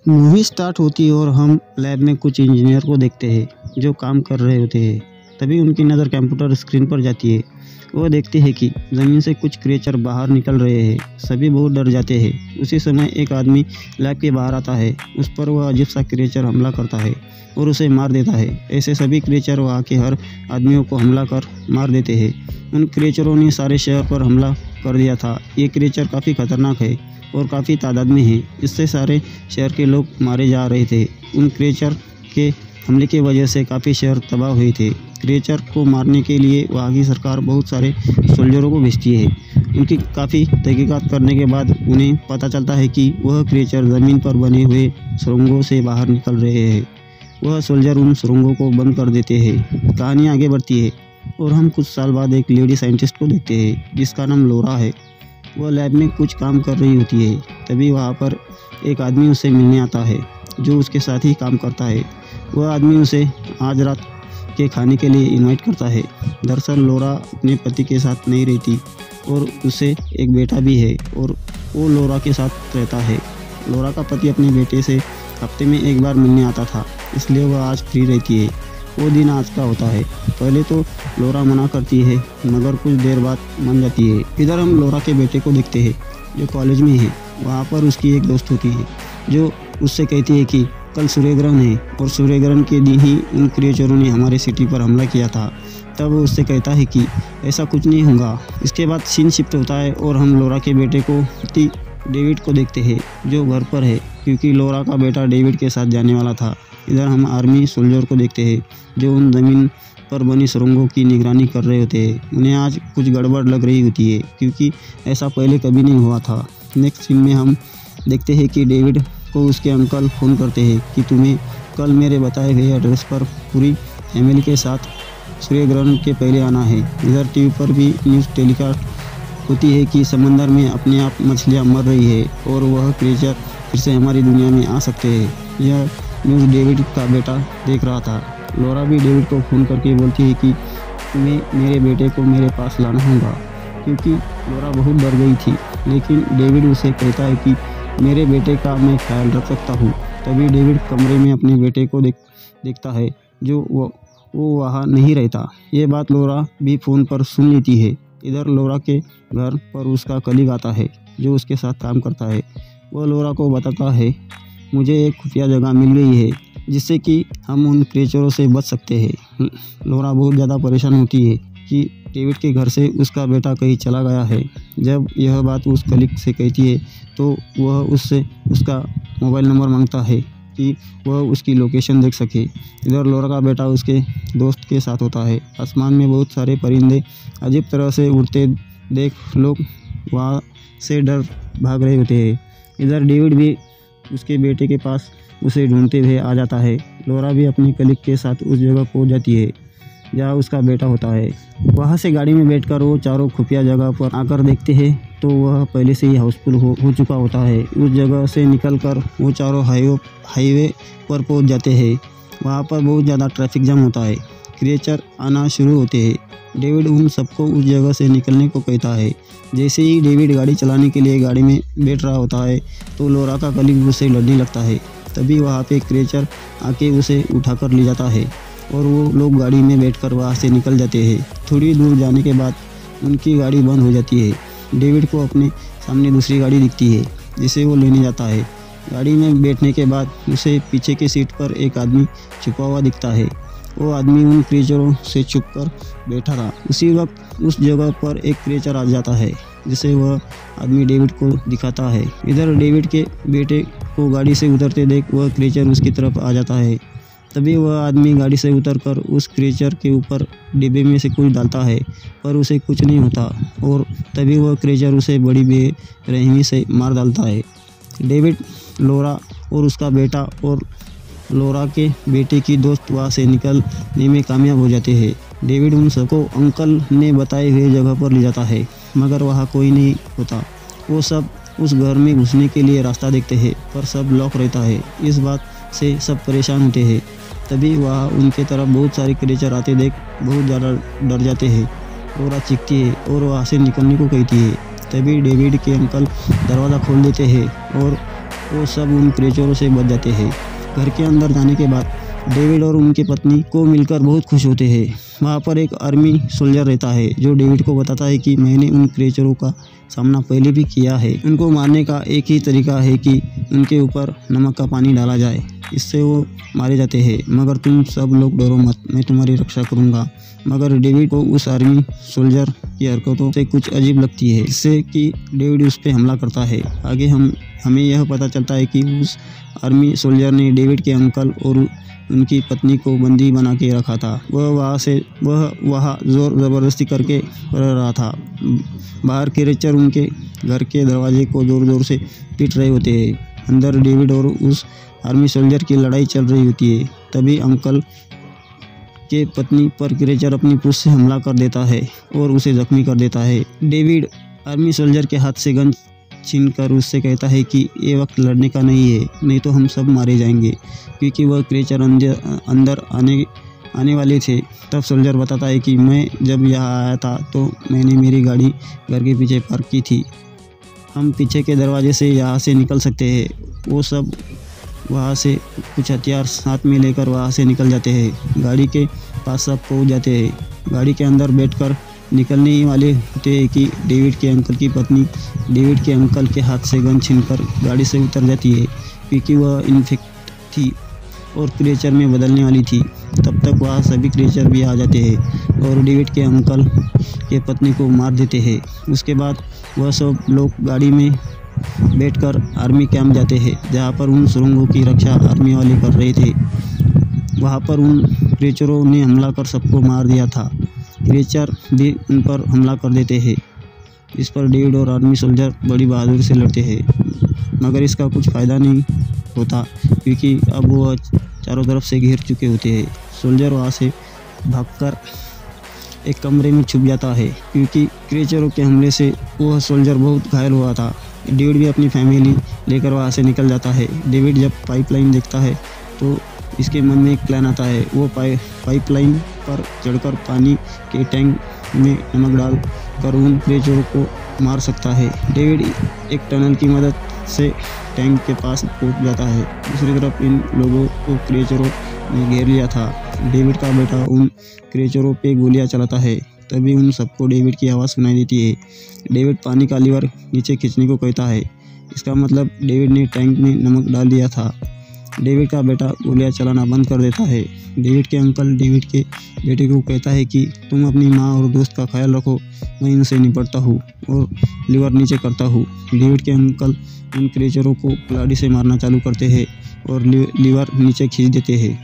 Movie start होती है और हम लैब में कुछ इंजीनियर को देखते हैं जो काम कर रहे होते हैं। तभी उनकी नज़र कंप्यूटर स्क्रीन पर जाती है। वो देखते हैं कि ज़मीन से कुछ क्रिएचर बाहर निकल रहे हैं। सभी बहुत डर जाते हैं। उसी समय एक आदमी लैब के बाहर आता है। उस पर वह अजीब सा क्रिएचर हमला करता है और उसे मार देता है। ऐसे सभी क्रिएचर वहाँ के हर आदमियों को हमला कर मार देते हैं। उन क्रिएचरों ने सारे शहर पर हमला कर दिया था। ये क्रिएचर काफ़ी खतरनाक है और काफ़ी तादाद में है। इससे सारे शहर के लोग मारे जा रहे थे। उन क्रिएचर के हमले की वजह से काफ़ी शहर तबाह हुए थे। क्रिएचर को मारने के लिए वहाँ की सरकार बहुत सारे सोल्जरों को भेजती है। उनकी काफ़ी तहकीकात करने के बाद उन्हें पता चलता है कि वह क्रिएचर ज़मीन पर बने हुए सुरंगों से बाहर निकल रहे हैं। वह सोल्जर उन सुरंगों को बंद कर देते हैं। कहानी आगे बढ़ती है और हम कुछ साल बाद एक लेडी साइंटिस्ट को देखते हैं जिसका नाम लोरा है। वह लैब में कुछ काम कर रही होती है। तभी वहाँ पर एक आदमी उसे मिलने आता है जो उसके साथ ही काम करता है। वह आदमी उसे आज रात के खाने के लिए इनवाइट करता है। दरअसल लोरा अपने पति के साथ नहीं रहती और उसे एक बेटा भी है और वो लोरा के साथ रहता है। लोरा का पति अपने बेटे से हफ्ते में एक बार मिलने आता था, इसलिए वह आज फ्री रहती है। वो दिन आज का होता है। पहले तो लोरा मना करती है मगर कुछ देर बाद मान जाती है। इधर हम लोरा के बेटे को देखते हैं जो कॉलेज में है। वहाँ पर उसकी एक दोस्त होती है जो उससे कहती है कि कल सूर्यग्रहण है और सूर्यग्रहण के दिन ही उन क्रिएचरों ने हमारे सिटी पर हमला किया था। तब वो उससे कहता है कि ऐसा कुछ नहीं होगा। इसके बाद सीन शिफ्ट होता है और हम लोरा के बेटे को डेविड को देखते हैं जो घर पर है क्योंकि लोरा का बेटा डेविड के साथ जाने वाला था। इधर हम आर्मी सोल्जर को देखते हैं जो उन ज़मीन पर बनी सुरंगों की निगरानी कर रहे होते हैं। उन्हें आज कुछ गड़बड़ लग रही होती है क्योंकि ऐसा पहले कभी नहीं हुआ था। नेक्स्ट सीन में हम देखते हैं कि डेविड को उसके अंकल फ़ोन करते हैं कि तुम्हें कल मेरे बताए हुए एड्रेस पर पूरी फैमिली के साथ सूर्यग्रहण के पहले आना है। इधर टीवी पर भी न्यूज़ टेलीकास्ट होती है कि समंदर में अपने आप मछलियाँ मर रही है और वह क्रिएचर फिर से हमारी दुनिया में आ सकते हैं। यह न्यूज़ डेविड का बेटा देख रहा था। लोरा भी डेविड को फ़ोन करके बोलती है कि तुम्हें मेरे बेटे को मेरे पास लाना होगा क्योंकि लोरा बहुत डर गई थी। लेकिन डेविड उसे कहता है कि मेरे बेटे का मैं ख्याल रख सकता हूँ। तभी डेविड कमरे में अपने बेटे को देखता है जो वो वहाँ नहीं रहता। ये बात लोरा भी फ़ोन पर सुन लेती है। इधर लोरा के घर पर उसका कलीग आता है जो उसके साथ काम करता है। वह लोरा को बताता है मुझे एक खुफिया जगह मिल गई है जिससे कि हम उन क्रिएचरों से बच सकते हैं। लोरा बहुत ज़्यादा परेशान होती है कि डेविड के घर से उसका बेटा कहीं चला गया है। जब यह बात उस कलीग से कहती है तो वह उससे उसका मोबाइल नंबर मांगता है कि वह उसकी लोकेशन देख सके। इधर लोरा का बेटा उसके दोस्त के साथ होता है। आसमान में बहुत सारे परिंदे अजीब तरह से उड़ते देख लोग वहाँ से डर भाग रहे होते हैं। इधर डेविड भी उसके बेटे के पास उसे ढूंढते हुए आ जाता है। लोरा भी अपने कलीग के साथ उस जगह पहुंच जाती है जहाँ उसका बेटा होता है। वहाँ से गाड़ी में बैठकर वो चारों खुफिया जगह पर आकर देखते हैं तो वह पहले से ही हाउसफुल हो चुका होता है। उस जगह से निकलकर वो चारों हाईवे पर पहुँच जाते हैं। वहाँ पर बहुत ज़्यादा ट्रैफिक जाम होता है। क्रिएचर आना शुरू होते हैं। डेविड उन सबको उस जगह से निकलने को कहता है। जैसे ही डेविड गाड़ी चलाने के लिए गाड़ी में बैठ रहा होता है तो लोरा का कलीग उससे लड़ने लगता है। तभी वहाँ पे क्रिएचर आके उसे उठाकर ले जाता है और वो लोग गाड़ी में बैठकर वहाँ से निकल जाते हैं। थोड़ी दूर जाने के बाद उनकी गाड़ी बंद हो जाती है। डेविड को अपने सामने दूसरी गाड़ी दिखती है जिसे वो लेने जाता है। गाड़ी में बैठने के बाद उसे पीछे की सीट पर एक आदमी छुपा हुआ दिखता है। वो आदमी उन क्रिएचरों से छुपकर बैठा था। उसी वक्त उस जगह पर एक क्रिएचर आ जाता है जिसे वह आदमी डेविड को दिखाता है। इधर डेविड के बेटे को गाड़ी से उतरते देख वह क्रिएचर उसकी तरफ आ जाता है। तभी वह आदमी गाड़ी से उतरकर उस क्रिएचर के ऊपर डिब्बे में से कुछ डालता है पर उसे कुछ नहीं होता और तभी वह क्रिएचर उसे बड़ी बेरहमी से मार डालता है। डेविड, लोरा और उसका बेटा और लोरा के बेटे की दोस्त वहाँ से निकलने में कामयाब हो जाते हैं। डेविड उन सबको अंकल ने बताए हुए जगह पर ले जाता है मगर वहाँ कोई नहीं होता। वो सब उस घर में घुसने के लिए रास्ता देखते हैं पर सब लॉक रहता है। इस बात से सब परेशान होते हैं। तभी वहाँ उनके तरफ बहुत सारे क्रिएचर आते देख बहुत ज़्यादा डर जाते हैं। लोरा चीखती है और वहाँ से निकलने को कहती है। तभी डेविड के अंकल दरवाज़ा खोल देते हैं और वो सब उन क्रिएचरों से बच जाते हैं। घर के अंदर जाने के बाद डेविड और उनकी पत्नी को मिलकर बहुत खुश होते हैं। वहाँ पर एक आर्मी सोल्जर रहता है जो डेविड को बताता है कि मैंने उन क्रिएचरों का सामना पहले भी किया है। उनको मारने का एक ही तरीका है कि उनके ऊपर नमक का पानी डाला जाए, इससे वो मारे जाते हैं। मगर तुम सब लोग डरो मत, मैं तुम्हारी रक्षा करूँगा। मगर डेविड को उस आर्मी सोल्जर की हरकतों से कुछ अजीब लगती है, इससे कि डेविड उस पर हमला करता है। आगे हमें यह पता चलता है कि उस आर्मी सोल्जर ने डेविड के अंकल और उनकी पत्नी को बंदी बना के रखा था। वह वहाँ जोर ज़बरदस्ती करके रह रहा था। बाहर क्रिएचर उनके घर के दरवाजे को ज़ोर ज़ोर से पीट रहे होते हैं। अंदर डेविड और उस आर्मी सोल्जर की लड़ाई चल रही होती है। तभी अंकल के पत्नी पर क्रिएचर अपनी पूंछ से हमला कर देता है और उसे जख्मी कर देता है। डेविड आर्मी सोल्जर के हाथ से गन छीनकर उससे कहता है कि ये वक्त लड़ने का नहीं है, नहीं तो हम सब मारे जाएंगे, क्योंकि वह क्रिएचर अंदर आने वाले थे। तब सोल्जर बताता है कि मैं जब यहाँ आया था तो मैंने मेरी गाड़ी घर के पीछे पार्क की थी। हम पीछे के दरवाजे से यहाँ से निकल सकते हैं। वो सब वहाँ से कुछ हथियार साथ में लेकर वहाँ से निकल जाते हैं। गाड़ी के पास सब पहुँच जाते हैं। गाड़ी के अंदर बैठकर निकलने ही वाले होते हैं कि डेविड के अंकल की पत्नी डेविड के अंकल के हाथ से गन छीनकर गाड़ी से उतर जाती है, क्योंकि वह इन्फेक्ट थी और क्रिएचर में बदलने वाली थी। तब तक वहाँ सभी क्रिएचर भी आ जाते हैं और डेविड के अंकल के पत्नी को मार देते हैं। उसके बाद वह सब लोग गाड़ी में बैठकर आर्मी कैंप जाते हैं, जहाँ पर उन सुरंगों की रक्षा आर्मी वाले कर रहे थे। वहाँ पर उन क्रिएचरों ने हमला कर सबको मार दिया था। क्रिएचर भी उन पर हमला कर देते हैं। इस पर डेविड और आर्मी सोल्जर बड़ी बहादुरी से लड़ते हैं, मगर इसका कुछ फ़ायदा नहीं होता, क्योंकि अब वो चारों तरफ से घेर चुके होते हैं। सोल्जर वहाँ से भागकर एक कमरे में छुप जाता है, क्योंकि क्रिएचरों के हमले से वह सोल्जर बहुत घायल हुआ था। डेविड भी अपनी फैमिली लेकर वहाँ से निकल जाता है। डेविड जब पाइपलाइन देखता है तो इसके मन में एक प्लान आता है। वो पाइपलाइन पर चढ़कर पानी के टैंक में नमक डाल कर उन क्रिएचरों को मार सकता है। डेविड एक टनल की मदद से टैंक के पास पहुंच जाता है। दूसरी तरफ इन लोगों को क्रिएचरों ने घेर लिया था। डेविड का बेटा उन क्रिएचरों पे गोलियां चलाता है। तभी उन सबको डेविड की आवाज़ सुनाई देती है। डेविड पानी का लीवर नीचे खींचने को कहता है। इसका मतलब डेविड ने टैंक में नमक डाल दिया था। डेविड का बेटा गोलियां चलाना बंद कर देता है। डेविड के अंकल डेविड के बेटे को कहता है कि तुम अपनी माँ और दोस्त का ख्याल रखो, मैं इनसे निपटता हूँ और लीवर नीचे करता हूँ। डेविड के अंकल उन क्रिएचरों को कुल्हाड़ी से मारना चालू करते हैं और लीवर नीचे खींच देते हैं।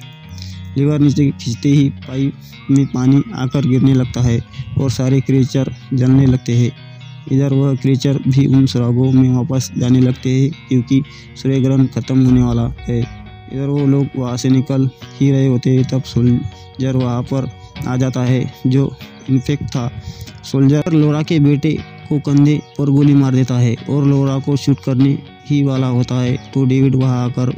लीवर नीचे खींचते ही पाइप में पानी आकर गिरने लगता है और सारे क्रिएचर जलने लगते हैं। इधर वह क्रिएचर भी उन सुरागों में वापस जाने लगते हैं, क्योंकि सूर्य ग्रहण खत्म होने वाला है। इधर वो लोग वहाँ से निकल ही रहे होते हैं, तब सोल्जर वहाँ पर आ जाता है जो इन्फेक्ट था। सोल्जर लोरा के बेटे को कंधे पर गोली मार देता है और लोरा को शूट करने ही वाला होता है, तो डेविड वहाँ आकर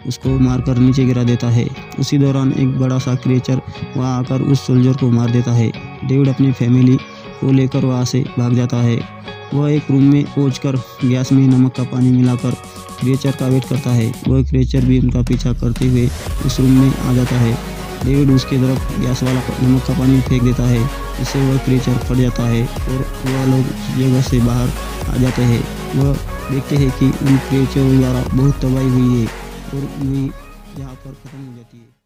उसको मारकर नीचे गिरा देता है। उसी दौरान एक बड़ा सा क्रिएचर वहाँ आकर उस सोल्जर को मार देता है। डेविड अपनी फैमिली को लेकर वहाँ से भाग जाता है। वह एक रूम में पहुंचकर गैस में नमक का पानी मिलाकर क्रिएचर का वेट करता है। वह क्रिएचर भी उनका पीछा करते हुए उस रूम में आ जाता है। डेविड उसके तरफ गैस वाला नमक का पानी फेंक देता है, इससे वह क्रिएचर फट जाता है और वह लोग जगह से बाहर आ जाते हैं। वह देखते हैं कि उन क्रिएचरों द्वारा बहुत तबाही हुई है और मूवी यहाँ पर ख़त्म हो जाती है।